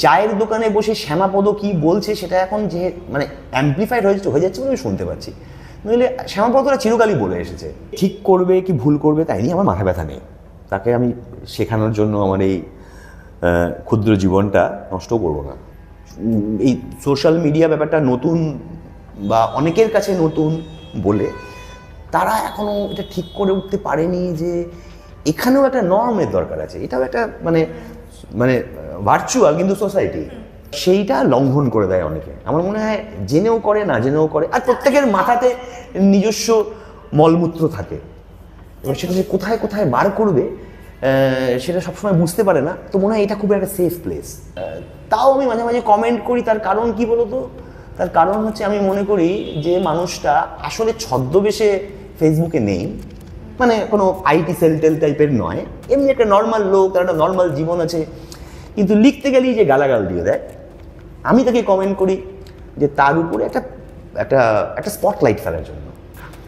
চায়ের দোকানে বসে শ্যামাপদ কি বলছে সেটা এখন যে মানে অ্যাম্পলিফাইড হয়ে যাচ্ছে বলে আমি শুনতে পাচ্ছি, নইলে শ্যামাপদরা চিরকালই বলে এসেছে ঠিক করবে কি ভুল করবে তাই নিয়ে আমার মাথা ব্যথা নেই। তাকে আমি শেখানোর জন্য আমার এই ক্ষুদ্র জীবনটা নষ্ট করবো না। এই সোশ্যাল মিডিয়া ব্যাপারটা নতুন বা অনেকের কাছে নতুন বলে তারা এখনও এটা ঠিক করে উঠতে পারেনি যে এখানেও একটা নর্মের দরকার আছে। এটাও একটা মানে মানে ভার্চুয়াল কিন্তু সোসাইটি, সেইটা লঙ্ঘন করে দেয় অনেকে। আমার মনে হয় জেনেও করে না জেনেও করে, আর প্রত্যেকের মাথাতে নিজস্ব মলমূত্র থাকে, এবার সেটা যে কোথায় কোথায় বার করবে সেটা সবসময় বুঝতে পারে না। তো মনে হয় এটা খুব একটা সেফ প্লেস। তাও আমি মাঝে মাঝে কমেন্ট করি, তার কারণ কি বলতো? তার কারণ হচ্ছে আমি মনে করি যে মানুষটা আসলে ছদ্মবেশে ফেসবুকে নেই, মানে কোনো আইটি সেল টেল টাইপের নয়, এমনি একটা নর্মাল লোক, তার একটা নর্মাল জীবন আছে, কিন্তু লিখতে গেলেই যে গালাগাল দিয়ে দেয়। আমি তাকে কমেন্ট করি যে তার উপরে একটা একটা একটা স্পটলাইট ফেলার জন্য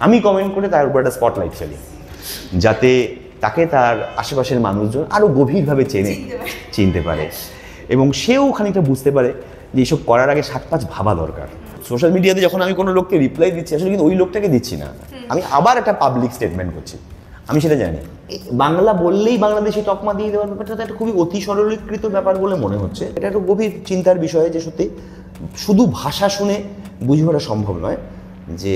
আমি কমেন্ট করে তার উপরে একটা স্পটলাইট ফেলি, যাতে তাকে তার আশেপাশের মানুষজন আরও গভীরভাবে চিনতে পারে এবং সেও খানিকটা বুঝতে পারে যে এইসব করার আগে 7-5 ভাবা দরকার। সোশ্যাল মিডিয়াতে যখন আমি কোনো লোককে রিপ্লাই দিচ্ছি, আসলে কিন্তু ওই লোকটাকে দিচ্ছি না, আমি আবার একটা পাবলিক স্টেটমেন্ট করছি, আমি সেটা জানি। বাংলা বললেই বাংলাদেশি তকমা দিয়ে দেওয়ার ব্যাপারটা একটা খুবই অতি সরলীকৃত ব্যাপার বলে মনে হচ্ছে। এটা একটা গভীর চিন্তার বিষয় যে সত্যি শুধু ভাষা শুনে বুঝে ওঠা সম্ভব নয় যে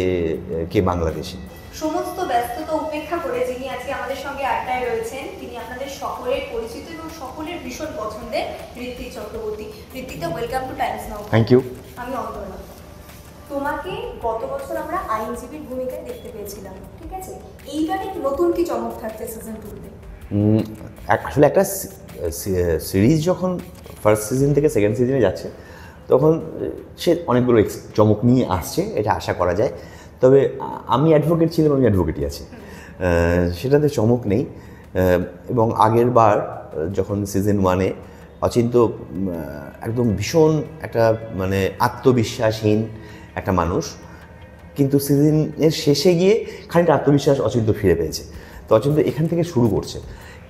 কে বাংলাদেশি। সমস্ত ব্যস্ততা উপেক্ষা করে যিনি আজকে আমাদের সঙ্গে আড্ডায় রয়েছেন, তিনি আপনাদের সকলের পরিচিত এবং সকলের ভীষণ পছন্দের ঋত্বিক চক্রবর্তী। ঋত্বিকদা, welcome to Times Now. Thank you. আমি অন্তর্না। তোমাকে গত বছর আমরা আইনজীবীর ভূমিকায় দেখতে পেয়েছিলাম, ঠিক আছে? এইবারে নতুন কি চমক থাকছে সিজন 2-তে? আসলে একটা সিরিজ যখন ফার্স্ট সিজন থেকে সেকেন্ড সিজনে যাচ্ছে তখন সে অনেকগুলো চমক নিয়ে আসছে, এটা আশা করা যায়। তবে আমি অ্যাডভোকেট ছিলাম, আমি অ্যাডভোকেটই আছি, সেটাতে চমক নেই। এবং আগের বার যখন সিজন 1-এ অচিন্ত একদম ভীষণ একটা মানে আত্মবিশ্বাসহীন একটা মানুষ, কিন্তু সিজনের শেষে গিয়ে খানিকটা আত্মবিশ্বাস অচিন্ত ফিরে পেয়েছে। তো অচিন্ত এখান থেকে শুরু করছে,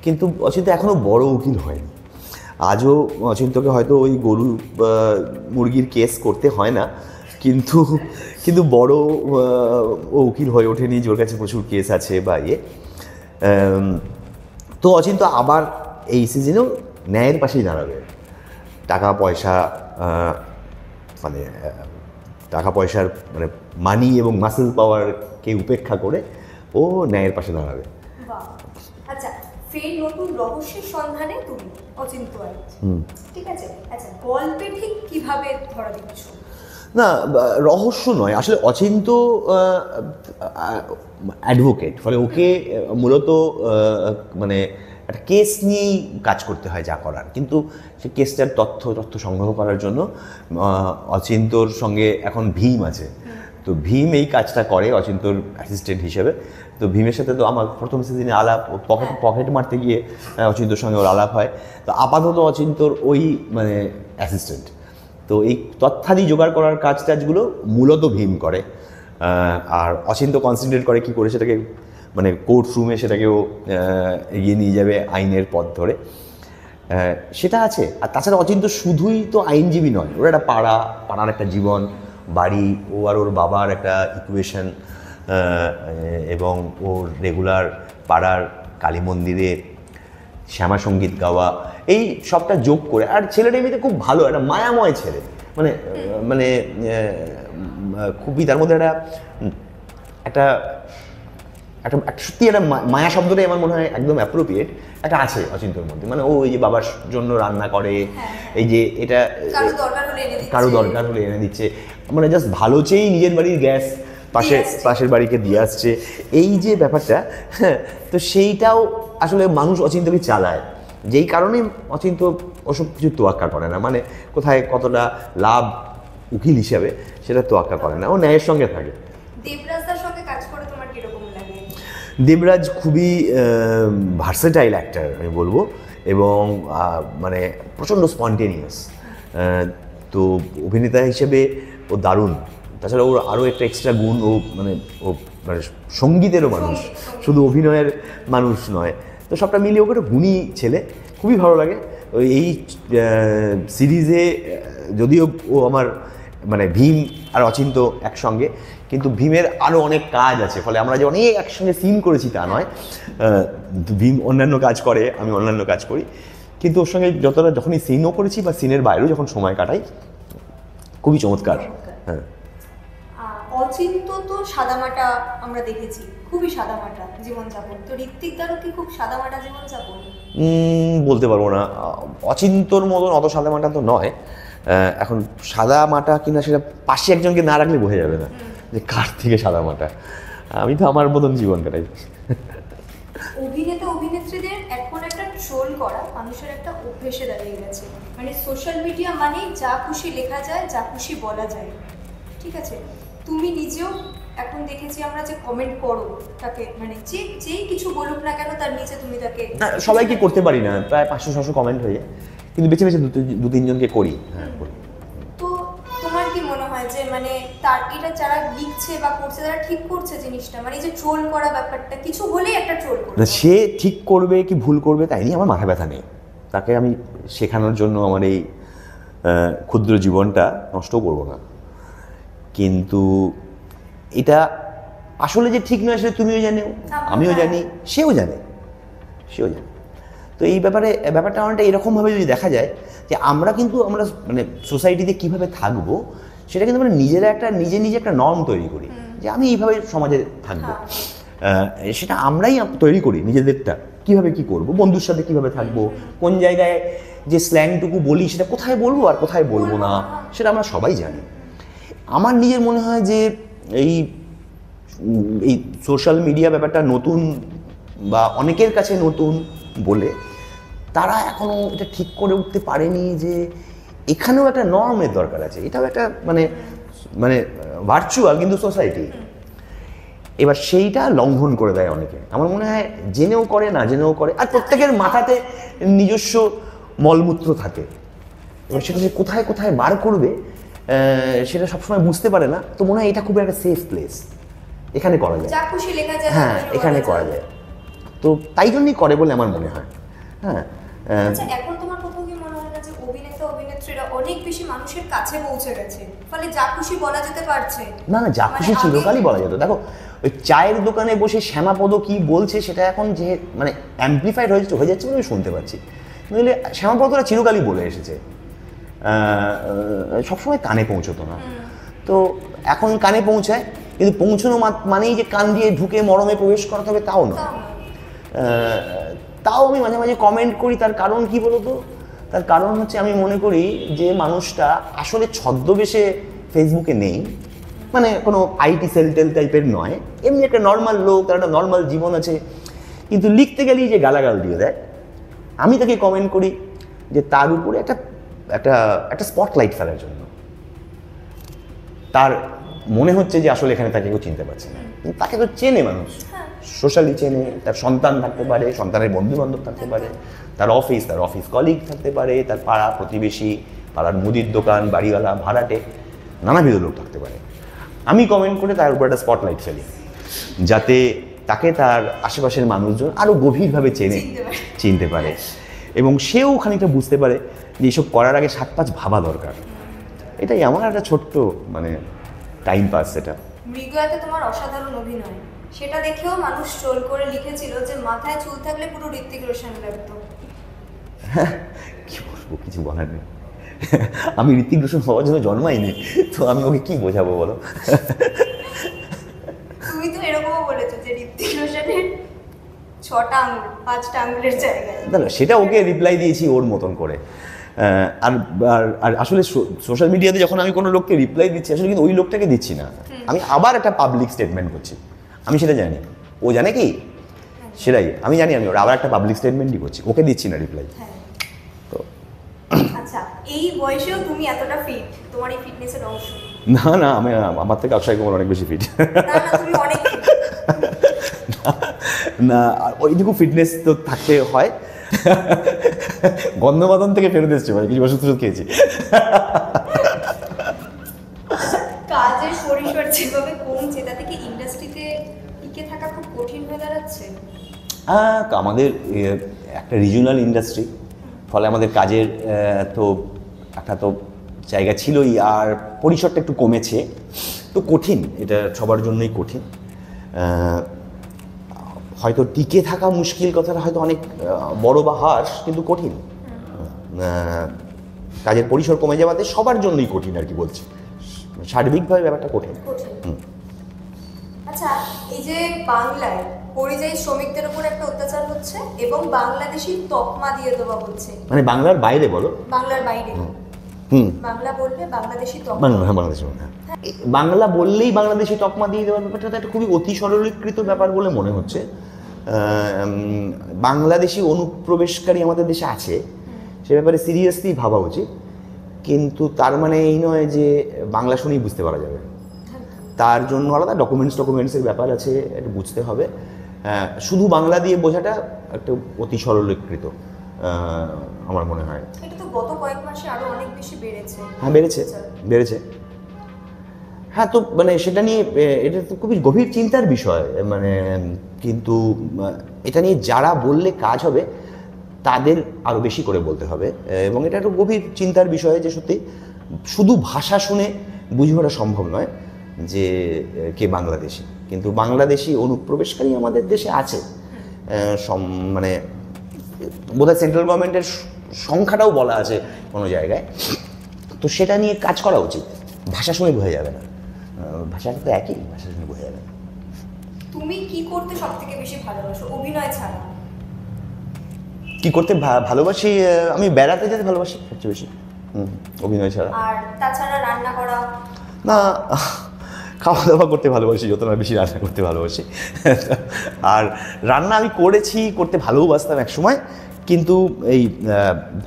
কিন্তু অচিন্ত এখনও বড় উকিল হয়নি। আজও অচিন্তকে হয়তো ওই গরু মুরগির কেস করতে হয় না, কিন্তু বড় ও উকিল হয়ে ওঠেনি, ওর কাছে প্রচুর কেস আছে বা ইয়ে। তো অচিন্ত আবার এই সিজনেও ন্যায়ের পাশেই দাঁড়াবে। টাকা পয়সার মানে মানি এবং মাসেল পাওয়ারকে উপেক্ষা করে ও ন্যায়ের পাশে দাঁড়াবে। আচ্ছা, ফের নতুন রহস্যের সন্ধানে তুমি অচিন্ত, ঠিক আছে? আচ্ছা, গল্পে ঠিক কিভাবে ধরা দিচ্ছ? না, রহস্য নয়, আসলে অচিন্ত অ্যাডভোকেট, ফলে ওকে মূলত মানে একটা কেস নিয়েই কাজ করতে হয় যা করার, কিন্তু সে কেসটার তথ্য সংগ্রহ করার জন্য অচিন্তর সঙ্গে এখন ভীম আছে। তো ভীম এই কাজটা করে অচিন্তর অ্যাসিস্ট্যান্ট হিসেবে। তো ভীমের সাথে তো আমার প্রথম সিজনে আলাপ, পকেট মারতে গিয়ে অচিন্তর সঙ্গে ওর আলাপ হয়। তো আপাতত অচিন্তর ওই মানে অ্যাসিস্ট্যান্ট। তো এই তথ্যাদি জোগাড় করার কাজগুলো মূলত ভীম করে, আর অচিন্ত কনসেন্ট্রেট করে কী করে সেটাকে মানে কোর্ট রুমে সেটাকেও এগিয়ে নিয়ে যাবে আইনের পথ ধরে, সেটা আছে। আর তাছাড়া অচিন্ত শুধুই তো আইনজীবী নয়, ওর একটা পাড়ার একটা জীবন, বাড়ি, ও আর ওর বাবার একটা ইকুয়েশন, এবং ওর রেগুলার পাড়ার কালী মন্দিরে শ্যামা সঙ্গীত গাওয়া, এই সবটা যোগ করে। আর ছেলেটা এমনিতে খুব ভালো, একটা মায়াময় ছেলে, মানে খুবই তার মধ্যে একটা সত্যি একটা মায়া শব্দটাই আমার মনে হয় একদম অ্যাপ্রোপ্রিয়েট একটা আছে অচিন্তর মধ্যে। মানে ও এই যে বাবার জন্য রান্না করে, এই যে এটা কারো দরকার হলে এনে দিচ্ছে, মানে জাস্ট ভালো চেয়েই নিজের বাড়ির গ্যাস পাশের বাড়িকে দিয়ে আসছে, এই যে ব্যাপারটা, হ্যাঁ। তো সেইটাও আসলে মানুষ অচিন্তকে চালায়, যেই কারণে অচিন্ত ওসব কিছু তোয়াক্কা করে না, মানে কোথায় কতটা লাভ উকিল হিসাবে সেটা তোয়াক্কা করে না, ও ন্যায়ের সঙ্গে থাকে। দেবরাজদার সঙ্গে কাজ করে তোমার কিরকম লাগে? দেবরাজ খুবই ভার্সেটাইল অ্যাক্টর আমি বলবো, এবং মানে প্রচণ্ড স্পন্টেনিয়াস। তো অভিনেতা হিসেবে ও দারুণ। তাছাড়া ওর আরও একটা এক্সট্রা গুণ, ও মানে সঙ্গীতেরও মানুষ, শুধু অভিনয়ের মানুষ নয়। তো সবটা মিলিয়ে ওকে একটা গুণী ছেলে, খুবই ভালো লাগে। এই সিরিজে যদিও ও আমার মানে ভীম আর অচিন্ত একসঙ্গে, কিন্তু ভীমের আরও অনেক কাজ আছে, ফলে আমরা যে অনেক একসঙ্গে সিন করেছি তা নয়। ভীম অন্যান্য কাজ করে, আমি অন্যান্য কাজ করি, কিন্তু ওর সঙ্গে যখনই সিনও করেছি বা সিনের বাইরেও যখন সময় কাটাই, খুবই চমৎকার। হ্যাঁ, অচিন্ত তো সাদামাটা আমরা দেখেছি, খুবই সাদামাটা জীবনযাপন। তো ঋত্বিক দারও কি খুব সাদামাটা জীবনযাপন? বলতে পারবো না, অচিন্তর মতন অত সাদামাটা তো নয়। এখন সাদামাটা কিনা সেটা পাশে একজনকে না রাখলে বোঝা যাবে না যে কার থেকে সাদামাটা। আমি তো আমার মতন জীবন কাটাই। অভিনেতা অভিনেত্রীদের এখন একটা ট্রোল করা মানুষের একটা অভ্যেসে দাঁড়িয়ে গেছে। মানে সোশ্যাল মিডিয়া মানে যা খুশি লেখা যায়, যা খুশি বলা যায়, ঠিক আছে? তুমি নিজেও এখন দেখেছি আমরা যে কমেন্ট করো তাকে, মানে যেই কিছু বলুক না কেন তার নিচে তুমি তাকে। সবাইকে করতে পারি না, প্রায় 500-600 কমেন্ট হয়ে যায়, কিন্তু বেছে বেছে 2-3 জনকে করি। হ্যাঁ, করি। তো তোমার কি মনে হয় যে মানে তার এটা যারা লিখছে বা করছে তারা ঠিক করছে জিনিসটা? মানে এই যে ট্রোল করা ব্যাপারটা, কিছু হলেই একটা ট্রোল করে। সে ঠিক করবে কি ভুল করবে তাই নিয়ে আমার মাথা ব্যথা নেই। তাকে আমি শেখানোর জন্য আমার এই ক্ষুদ্র জীবনটা নষ্টও করবো না। কিন্তু এটা আসলে যে ঠিক নয় সেটা তুমিও জানো, আমিও জানি, সেও জানে। তো এই ব্যাপারটা অনেকটা এরকমভাবে যদি দেখা যায় যে আমরা মানে সোসাইটিতে কীভাবে থাকবো সেটা কিন্তু আমরা নিজে একটা নর্ম তৈরি করি যে আমি এইভাবে সমাজে থাকবো। সেটা আমরাই তৈরি করি নিজেদেরটা, কীভাবে কী করবো, বন্ধুর সাথে কীভাবে থাকবো, কোন জায়গায় যে স্ল্যাংটুকু বলি সেটা কোথায় বলবো আর কোথায় বলবো না, সেটা আমরা সবাই জানি। আমার নিজের মনে হয় যে এই সোশ্যাল মিডিয়া ব্যাপারটা নতুন বা অনেকের কাছে নতুন বলে তারা এখনও এটা ঠিক করে উঠতে পারেনি যে এখানেও একটা নর্মের দরকার আছে। এটাও একটা মানে ভার্চুয়াল কিন্তু সোসাইটি। এবার সেইটা লঙ্ঘন করে দেয় অনেকে, আমার মনে হয় জেনেও করে না জেনেও করে। আর প্রত্যেকের মাথাতে নিজস্ব মলমূত্র থাকে, এবার সেটা যে কোথায় কোথায় বার করবে সেটা সবসময় বুঝতে পারে না। তো মনে হয় এটা খুব একটা সেফ প্লেস, এখানে করা যায়, হ্যাঁ এখানে করা যায়। তো তাই জন্যই করে বলে আমার মনে হয়। হ্যাঁ, এখন তোমার কোথাও কি মনে হয় না যে অভিনেতা অভিনেত্রীরা অনেক বেশি মানুষের কাছে পৌঁছে গেছে, ফলে যা খুশি বলা যেতে পারছে? না, যা খুশি চিরকালই বলা যেত। দেখো, ওই চায়ের দোকানে বসে শ্যামাপদ কি বলছে সেটা এখন যে মানে অ্যাম্পলিফাইড হয়ে যাচ্ছে বলে আমি শুনতে পাচ্ছি। নইলে শ্যামাপদরা চিরকালই বলে এসেছে, সবসময় কানে পৌঁছতো না। তো এখন কানে পৌঁছায়, কিন্তু পৌঁছানো মানেই যে কান দিয়ে ঢুকে মরমে প্রবেশ করাতে হবে তাও না। তাও আমি মাঝে মাঝে কমেন্ট করি। তার কারণ কি বলতো? তার কারণ হচ্ছে আমি মনে করি যে মানুষটা আসলে ছদ্মবেশে ফেসবুকে নেই, মানে কোনো আইটি সেল টাইপের নয়, এমনি একটা নর্মাল লোক, তার একটা নর্মাল জীবন আছে, কিন্তু লিখতে গেলেই যে গালাগাল দিয়ে দেয়। আমি তাকে কমেন্ট করি যে তার উপরে একটা স্পটলাইট ফেলার জন্য। তার মনে হচ্ছে যে আসলে এখানে তাকে কেউ চিনতে পারছে না, কিন্তু তাকে তো চেনে মানুষ, সোশ্যালি চেনে। তার সন্তান থাকতে পারে, সন্তানের বন্ধু বান্ধব থাকতে পারে, তার অফিস কলিগ থাকতে পারে, তার পাড়া প্রতিবেশী, পাড়ার মুদির দোকান, বাড়িওয়ালা, ভাড়াটে, নানাবিধ লোক থাকতে পারে। আমি কমেন্ট করে তার উপর একটা স্পটলাইট ফেলি, যাতে তাকে তার আশেপাশের মানুষজন আরও গভীরভাবে চিনতে পারে, এবং সেও খানিকটা বুঝতে পারে যে এইসব করার আগে 7-5 ভাবা দরকার। এটাই আমার একটা ছোট্ট মানে টাইম পাস। সেটা মৃগয়াতে তোমার অসাধারণ অভিনয়, সেটা দেখেও মানুষ ট্রোল করে লিখেছিল যে মাথায় চুল থাকলে পুরো ঋত্বিক রোশন লাগতো। কি বলবো, কিছু বলার নেই। আমি ঋত্বিক রোশন হওয়ার জন্য জন্মাইনি, তো আমি ওকে কি বোঝাবো বলো? তুমি তো এরকমও বলেছো যে ঋত্বিক রোশনের 6টা আঙুল 5টা আঙুলের জায়গায়। না, সেটা ওকে রিপ্লাই দিয়েছি ওর মতন করে। আর আসলে সোশ্যাল মিডিয়াতে যখন আমি কোনো লোককে রিপ্লাই দিচ্ছি, আসলে কিন্তু ওই লোকটাকে দিচ্ছি না, আমি আবার একটা পাবলিক স্টেটমেন্ট করছি। আমি সেটা জানি, ও জানে কি সেটাই আমি জানি। আমি ওর আবার একটা পাবলিক স্টেটমেন্টই করছি, ওকে দিচ্ছি না রিপ্লাই। তো আচ্ছা, এই বয়সেও তুমি এতটা ফিট, তোমার এই ফিটনেসের অংশ? না, আমি আমার থেকে অক্ষয় কুমার অনেক বেশি ফিট। তুমি অনেক না, ওইটুকু ফিটনেস তো থাকতে হয়। গন্ধবাদন থেকে ফেরত এসছে, ভাই কিছু ওষুধ খেয়েছি। কাজের পরিসর যেভাবে কমছে, তাতে কি ইন্ডাস্ট্রিতে টিকে থাকা খুব কঠিন হয়ে দাঁড়াচ্ছে? আমাদের একটা রিজিওনাল ইন্ডাস্ট্রি, ফলে আমাদের কাজের তো একটা তো জায়গা ছিলই, আর পরিসরটা একটু কমেছে, তো কঠিন, এটা সবার জন্যই কঠিন। হয়তো টিকে থাকা মুশকিল, কথাটা হয়তো অনেক বড় বা হার্শ, কিন্তু কঠিন। কাজের পরিসর কমে যাওয়াতে সবার জন্যই কঠিন আর কি বলছি, সার্বিকভাবে ব্যাপারটা কঠিন। আচ্ছা, এই যে বাংলায় পরিযায়ী শ্রমিকদের উপর একটা অত্যাচার হচ্ছে এবং বাংলাদেশি তকমা দিয়ে দেওয়া হচ্ছে, মানে বাংলার বাইরে বলো? বাংলার বাইরে। বাংলা বললে বাংলাদেশি তকমা, বাংলাদেশি, বাংলা বললেই বাংলাদেশি তকমা দিয়ে দেওয়ার ব্যাপারটা তো একটা খুবই অতি সরলীকৃত ব্যাপার বলে মনে হচ্ছে। বাংলাদেশি অনুপ্রবেশকারী আমাদের দেশে আছে, সে ব্যাপারে সিরিয়াসলি ভাবা উচিত। কিন্তু তার মানে এই নয় যে বাংলা শুনেই বুঝতে পারা যাবে, তার জন্য আলাদা ডকুমেন্টসের ব্যাপার আছে, এটা বুঝতে হবে। শুধু বাংলা দিয়ে বোঝাটা একটা অতি সরলীকৃত আমার মনে হয়। এটা তো গত কয়েক মাসে আরো অনেক বেশি বেড়েছে। হ্যাঁ, বেড়েছে। হ্যাঁ, তো মানে সেটা নিয়ে এটা তো খুবই গভীর চিন্তার বিষয়, মানে কিন্তু এটা নিয়ে যারা বললে কাজ হবে তাদের আরও বেশি করে বলতে হবে, এবং এটা একটা গভীর চিন্তার বিষয় যে সত্যি শুধু ভাষা শুনে বুঝে ওঠা সম্ভব নয় যে কে বাংলাদেশি, কিন্তু বাংলাদেশি অনুপ্রবেশকারী আমাদের দেশে আছে। মানে বোধহয় সেন্ট্রাল গভর্নমেন্টের সংখ্যাটাও বলা আছে কোনো জায়গায়, তো সেটা নিয়ে কাজ করা উচিত। ভাষা শুনে বোঝা যাবে না, ভাষাটা তো একই, ভাষা শুনে বোঝা যাবে না। তুমি কি করতে সবথেকে বেশি ভালোবাসো অভিনয় ছাড়া? কি করতে ভালোবাসি? আমি বেড়াতে যেতে ভালোবাসি সবচেয়ে বেশি, অভিনয় ছাড়া। আর তাছাড়া রান্না করা? না, খাওয়া দাওয়া করতে ভালোবাসি, যত না বেশি রান্না করতে ভালোবাসি। আর রান্না আমি করতে ভালোবাসতাম এক সময়, কিন্তু এই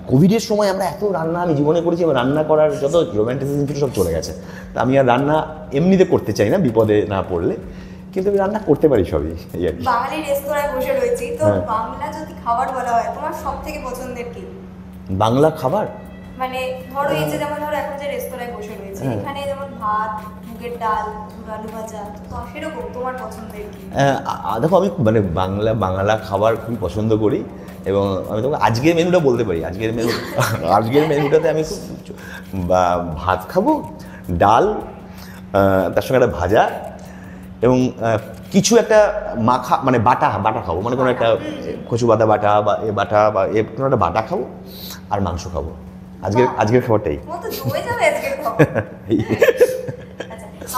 কোভিডের সময় আমরা এত রান্না আমি জীবনে করেছি, আমার রান্না করার যত রোম্যান্টিসিজম সব চলে গেছে। তা আমি আর রান্না এমনিতে করতে চাই না, বিপদে না পড়লে, কিন্তু আমি রান্না করতে পারি সবই। বাঙালি রেস্তোরাঁয় বসে রয়েছি, তো বাংলা যদি খাবার বলা হয় তোমার সব থেকে পছন্দের কি? বাংলা খাবার মানে ধরো এই যে যেমন ধরো এখন যে রেস্তোরাঁয় বসে রয়েছে, এখানে যেমন ভাত, মুগের ডাল, আলু ভাজা, তো সেরকম তোমার পছন্দের কি? দেখো, আমি মানে বাংলা খাবার খুব পছন্দ করি, এবং আমি তোমাকে আজকের মেনুটা বলতে পারি। আজকের মেনুটাতে আমি খুব ভাত খাবো, ডাল, তার সঙ্গে একটা ভাজা, এবং কিছু একটা মাখা, মানে বাটা খাবো, মানে কোনো একটা কচু বাটা বা কোনো একটা বাটা খাবো, আর মাংস খাবো। আজকের খাবারটাই।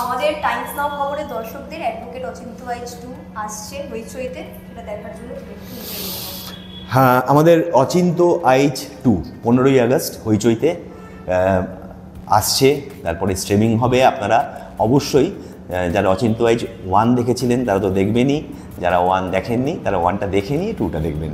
আমাদের টাইমস নাও খবরের দর্শকদের অ্যাডভোকেট অচিন্ত আইচ 2 আসছে হইচইতে, এটা দেখার জন্য। হ্যাঁ, আমাদের অচিন্ত আইচ 2 15ই আগস্ট হইচইতে আসছে, তারপরে স্ট্রিমিং হবে। আপনারা অবশ্যই যারা অচিন্ত আইচ 1 দেখেছিলেন তারা তো দেখবেনই, যারা 1 দেখেননি তারা 1টা দেখে নিয়ে 2টা দেখবেন।